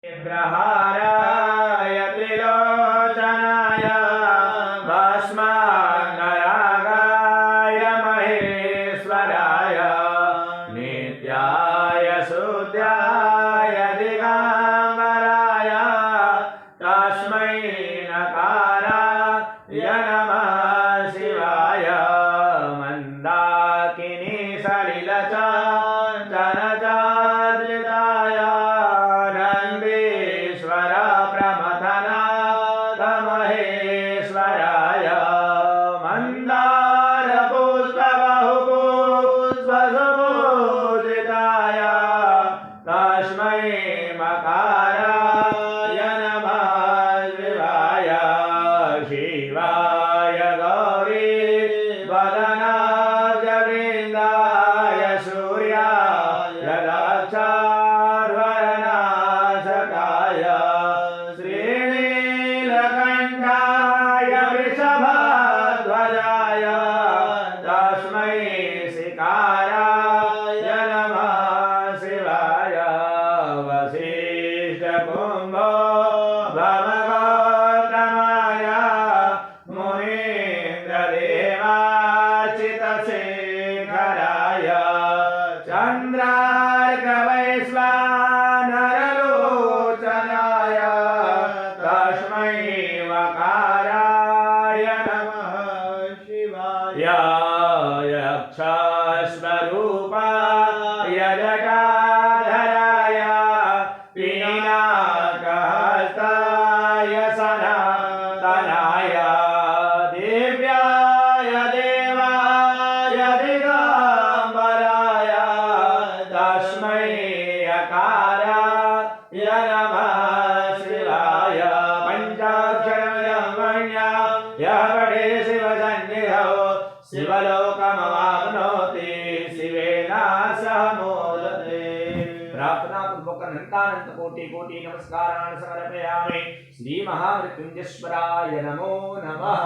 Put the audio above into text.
प्रहाराय त्रिलोचनाय भस्मानरागाय महेश्वराय नित्याय शुद्धाय दिगंबराय तस्मै नकाराय नमः शिवाय मंदाकिनी सलिलचंचनचाद्रिताय महेश्वराय मंदार पुष्प बहुपुष्पसुपूजिताय तस्मै मकाराय नमः शिवाय शिवाय गौरी वदनाय वृन्दाय सूर्याय दक्षार्वरनाशकाय श्रीनीलकण्ठाय वृषभध्वजाय तस्मै शिकाराय नमः शिवाय वसिष्ठकुम्भो भवगौतमाय मुनीन्द्रदेवाचितशेखराय चन्द्रार्कवैश्वानरलोचनाय तस्मै वकाराय नमः शिवाय यक्षस्वरूपाय जटाधराय पिनाकहस्ताय सनातनाय दिव्याय देवाय दिगंबराय तस्मै यकाराय नमः शिवाय पंचाक्षरमयमण्य यः पठे शिवसन्निधौ शिवलोकमवाप्नोति शिवेन सह मोदते। प्रार्थना पूर्वक अनंतानंत कोटि कोटि नमस्कारान् समर्पयामि। श्री महामृत्युंजयेश्वराय नमो नमः।